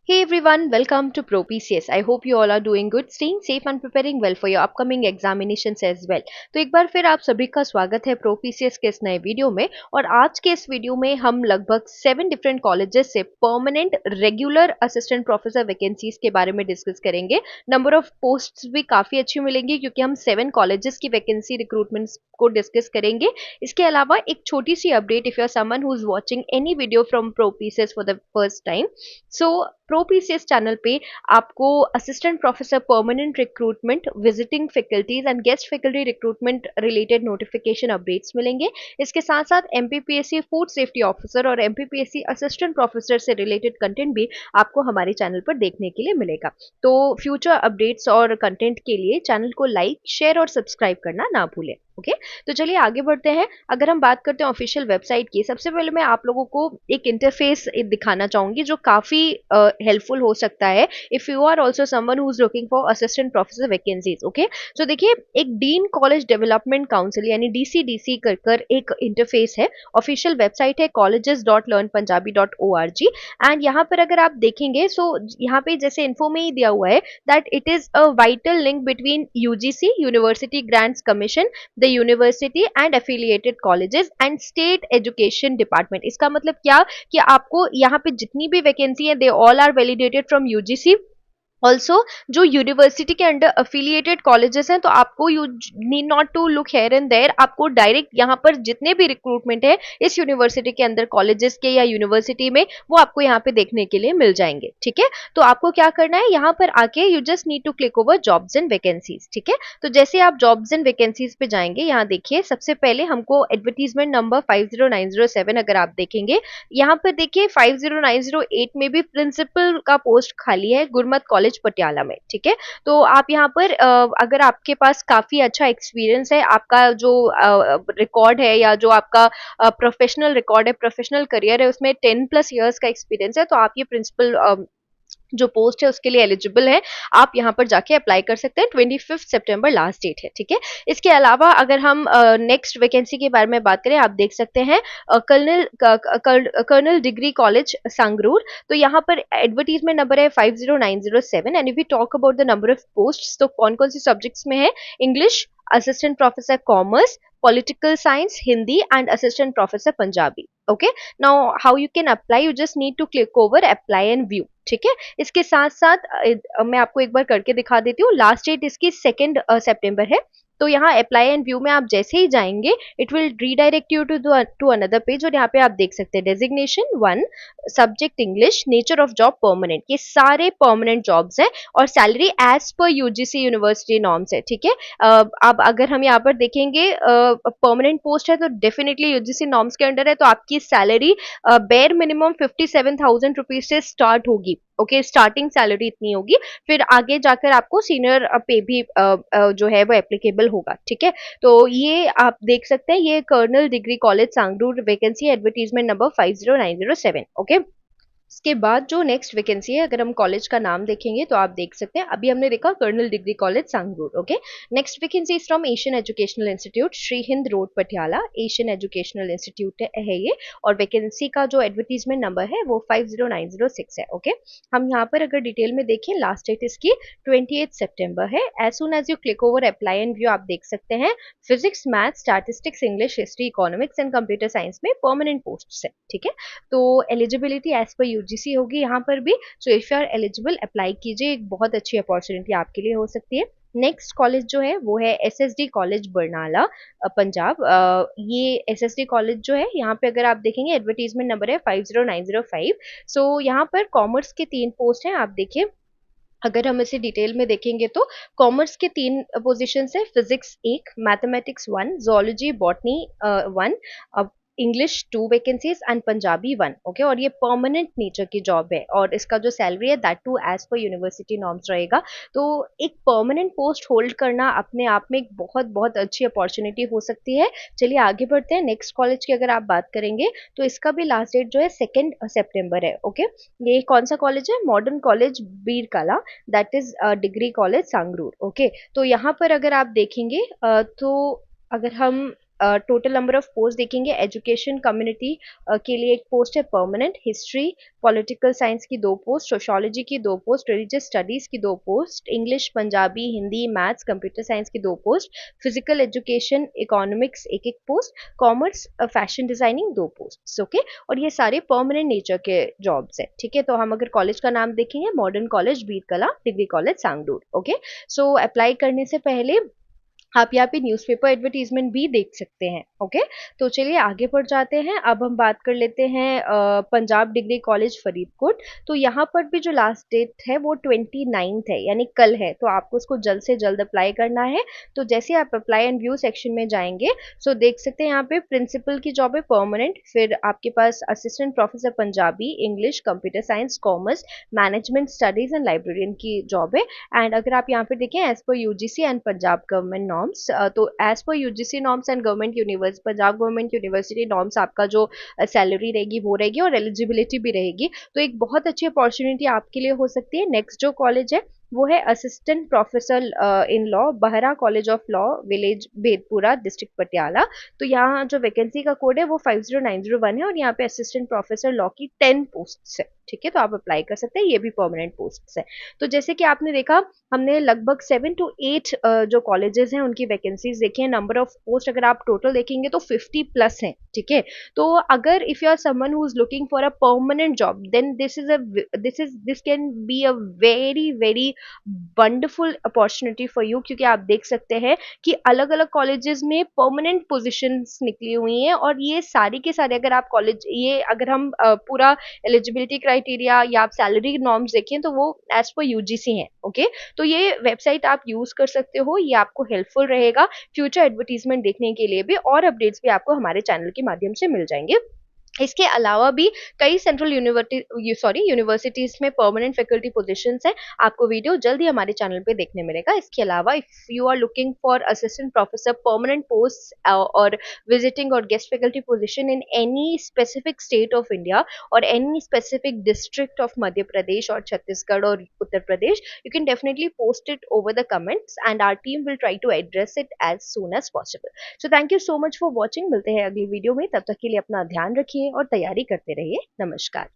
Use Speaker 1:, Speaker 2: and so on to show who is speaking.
Speaker 1: Hey everyone, welcome to ProPCS. I hope you all are doing good, staying safe and preparing well for your upcoming examinations as well. तो एक बार फिर आप सभी का स्वागत है ProPCS के इस नए वीडियो में। और आज के इस वीडियो में हम लगभग 7 डिफरेंट कॉलेजेस से permanent regular assistant professor vacancies के बारे में डिस्कस करेंगे। नंबर ऑफ पोस्ट्स भी काफ़ी अच्छी मिलेंगी क्योंकि हम 7 कॉलेजेस की वैकेंसी रिक्रूटमेंट्स को डिस्कस करेंगे। इसके अलावा एक छोटी सी update, if you are someone who is watching any video from ProPCS for the first time, so ProPCS channel पे आपको assistant professor permanent recruitment, visiting faculties and guest faculty recruitment related notification updates मिलेंगे। इसके साथ साथ MPPSC food safety officer और MPPSC assistant professor से related content भी आपको हमारे चैनल पर देखने के लिए मिलेगा। तो फ्यूचर अपडेट्स और कंटेंट के लिए चैनल को लाइक, शेयर और सब्सक्राइब करना ना भूलें। ओके तो चलिए आगे बढ़ते हैं। अगर हम बात करते हैं ऑफिशियल वेबसाइट की, सबसे पहले मैं आप लोगों को एक इंटरफेस दिखाना चाहूंगी जो काफी हेल्पफुल हो सकता है if you are also someone who is looking for assistant professor vacancies. Okay तो देखिए, एक डीन कॉलेज डेवलपमेंट काउंसिल यानी DCDC कर एक इंटरफेस है। ऑफिशियल वेबसाइट है colleges.learnpunjabi.org। एंड यहाँ पर अगर आप देखेंगे, सो यहाँ पे जैसे इन्फो में ही दिया हुआ है that it is a vital link between UGC university grants commission, the university and affiliated colleges and state education department. इसका मतलब क्या कि आपको यहाँ पे जितनी भी वैकेंसी है they all are validated from UGC। Also जो यूनिवर्सिटी के अंडर अफिलिएटेड कॉलेजेस हैं, तो आपको you need not to look here and there, आपको डायरेक्ट यहाँ पर जितने भी रिक्रूटमेंट है इस यूनिवर्सिटी के अंदर कॉलेजेस के या यूनिवर्सिटी में, वो आपको यहाँ पे देखने के लिए मिल जाएंगे। ठीक है, तो आपको क्या करना है, यहाँ पर आके you just need to click over jobs and vacancies. ठीक है, तो जैसे आप जॉब्स एंड वैकेंसीज पे जाएंगे, यहाँ देखिए सबसे पहले हमको एडवर्टीजमेंट नंबर 50907 अगर आप देखेंगे, यहाँ पर देखिए 50908 में भी प्रिंसिपल का पोस्ट खाली है गुरमत कॉलेज पटियाला में। ठीक है, तो आप यहाँ पर अगर आपके पास काफी अच्छा एक्सपीरियंस है, आपका जो रिकॉर्ड है या जो आपका प्रोफेशनल रिकॉर्ड है, प्रोफेशनल करियर है, उसमें 10+ ईयर्स का एक्सपीरियंस है, तो आप ये प्रिंसिपल जो पोस्ट है उसके लिए एलिजिबल है। आप यहाँ पर जाके अप्लाई कर सकते हैं। 25 सितंबर लास्ट डेट है। ठीक है, इसके अलावा अगर हम नेक्स्ट वैकेंसी के बारे में बात करें, आप देख सकते हैं कर्नल डिग्री कॉलेज सांगरूर। तो यहाँ पर एडवर्टीजमेंट नंबर है 50907। And if you talk about the number of post, तो कौन कौन सी सब्जेक्ट्स में है, English, assistant professor commerce, political science, Hindi and assistant professor Punjabi. Okay, now how you can apply, you just need to click over apply and view. ठीक है, इसके साथ साथ मैं आपको एक बार करके दिखा देती हूँ। लास्ट डेट इसकी 2 सितंबर है। तो यहाँ अप्लाई एंड व्यू में आप जैसे ही जाएंगे, it will redirect you to another page. और यहाँ पे आप देख सकते हैं designation 1, subject English, nature of job permanent, ये सारे परमानेंट जॉब्स हैं और salary as per UGC university norms है। ठीक है, अब अगर हम यहाँ पर देखेंगे परमानेंट पोस्ट है तो डेफिनेटली UGC नॉर्म्स के अंडर है, तो आपकी सैलरी बेयर मिनिमम 57,000 रुपीज से स्टार्ट होगी। ओके, स्टार्टिंग सैलरी इतनी होगी, फिर आगे जाकर आपको सीनियर पे भी जो है वो एप्लीकेबल होगा। ठीक है, तो ये आप देख सकते हैं, ये colonel degree college Sangrur vacancy advertisement number 50907। Okay, इसके बाद जो नेक्स्ट वैकेंसी है, अगर हम कॉलेज का नाम देखेंगे तो आप देख सकते हैं, अभी हमने देखा colonel degree college Sangrur. Okay, next vacancy is from Asian educational institute, Shri Hind road Patiala. Asian educational institute है ये, और वैकेंसी का जो एडवर्टीजमेंट नंबर है वो 50906 है। ओके, हम यहाँ पर अगर डिटेल में देखें, लास्ट डेट इसकी 28 सितंबर है। As soon as you click over apply and view, आप देख सकते हैं physics, math, statistics, English, history, economics and computer science में परमानेंट पोस्ट है। ठीक है, तो एलिजिबिलिटी एज पर UGC होगी यहाँ पर भी। So if you are eligible, apply कीजिए, एक बहुत अच्छी अपॉर्चुनिटी आपके लिए हो सकती है। नेक्स्ट कॉलेज जो है वो है SSD कॉलेज बरनाला, पंजाब। ये SSD कॉलेज जो है, यहाँ पे अगर आप देखेंगे एडवर्टीजमेंट नंबर है 50905। सो यहाँ पर कॉमर्स के 3 पोस्ट हैं। आप देखिए, अगर हम इसे डिटेल में देखेंगे तो कॉमर्स के 3 पोजीशंस है, physics 1, mathematics 1, zoology botany 1, English 2 vacancies and Punjabi 1। Okay, और ये परमानेंट नेचर की जॉब है और इसका जो सैलरी है that too as per university norms रहेगा। तो एक परमानेंट पोस्ट होल्ड करना अपने आप में एक बहुत बहुत अच्छी अपॉर्चुनिटी हो सकती है। चलिए आगे बढ़ते हैं। नेक्स्ट कॉलेज की अगर आप बात करेंगे तो इसका भी लास्ट डेट जो है 2 सितंबर है। ओके, ये कौन सा कॉलेज है, modern college Birkala, that is degree college Sangrur. Okay, तो यहाँ पर अगर आप देखेंगे तो अगर हम टोटल नंबर ऑफ पोस्ट देखेंगे, एजुकेशन कम्युनिटी के लिए एक पोस्ट है परमानेंट, हिस्ट्री पॉलिटिकल साइंस की 2 पोस्ट, सोशियोलॉजी की 2 पोस्ट, रिलीजियस स्टडीज की 2 post, English Punjabi Hindi maths computer science की 2 पोस्ट, फिजिकल एजुकेशन इकोनॉमिक्स एक एक post, commerce fashion designing 2 post. Okay, और ये सारे परमानेंट नेचर के जॉब्स है। ठीक है, तो हम अगर कॉलेज का नाम देखेंगे, modern college Bir Kala degree college Sangrur. Okay, so apply करने से पहले आप यहाँ पे न्यूज़पेपर एडवर्टीजमेंट भी देख सकते हैं। ओके, तो चलिए आगे बढ़ जाते हैं। अब हम बात कर लेते हैं पंजाब डिग्री कॉलेज फरीदकोट। तो यहाँ पर भी जो लास्ट डेट है वो 29th है, यानी कल है, तो आपको उसको जल्द से जल्द अप्लाई करना है। तो जैसे आप अप्लाई एंड व्यू सेक्शन में जाएंगे, सो देख सकते हैं यहाँ पे प्रिंसिपल की जॉब है परमानेंट, फिर आपके पास assistant professor Punjabi, English, computer science, commerce, management studies and librarian की जॉब है। एंड अगर आप यहाँ पे देखें as per UGC and Punjab government norms, तो as per UGC norms and government university Punjab government university norms आपका जो सैलरी रहेगी वो रहेगी और एलिजिबिलिटी भी रहेगी। तो एक बहुत अच्छी अपॉर्चुनिटी आपके लिए हो सकती है। नेक्स्ट जो कॉलेज है वो है assistant professor in law, Bahra college of law, village Bedpura, district Patiala. तो यहाँ जो वैकेंसी का कोड है वो 50901 है और यहाँ पे असिस्टेंट प्रोफेसर लॉ की 10 पोस्ट है। ठीक है, तो आप अप्लाई कर सकते हैं, ये भी परमानेंट पोस्ट है। तो जैसे कि आपने देखा, हमने लगभग 7 to 8 जो कॉलेजेस हैं उनकी वैकेंसीज देखी है। नंबर ऑफ पोस्ट अगर आप टोटल देखेंगे तो 50 प्लस हैं। ठीक है, तो अगर if you are someone who is looking for a permanent job, then this can be a very very wonderful opportunity for you, क्योंकि आप देख सकते हैं कि अलग अलग कॉलेजेस में परमानेंट पोजीशंस निकली हुई हैं। और ये सारी के सारे अगर आप कॉलेज, ये अगर हम पूरा एलिजिबिलिटी क्राइटेरिया या आप सैलरी नॉर्म्स देखें तो वो एज पर यूजीसी हैं। ओके, तो ये वेबसाइट आप यूज कर सकते हो, ये आपको हेल्पफुल रहेगा फ्यूचर एडवर्टीजमेंट देखने के लिए भी, और अपडेट्स भी आपको हमारे चैनल के माध्यम से मिल जाएंगे। इसके अलावा भी कई सेंट्रल यूनिवर्सिटीज में परमानेंट फैकल्टी पोजीशंस हैं। आपको वीडियो जल्द ही हमारे चैनल पे देखने मिलेगा। इसके अलावा if you are looking for assistant professor permanent post और विजिटिंग और guest faculty position in any specific state of India और any specific district of Madhya Pradesh और छत्तीसगढ़ और Uttar Pradesh, you can definitely post it over the comments and our team will try to address it as soon as possible. So thank you so much for watching. मिलते हैं अगली video में, तब तक के लिए अपना ध्यान रखिए और तैयारी करते रहिए। नमस्कार।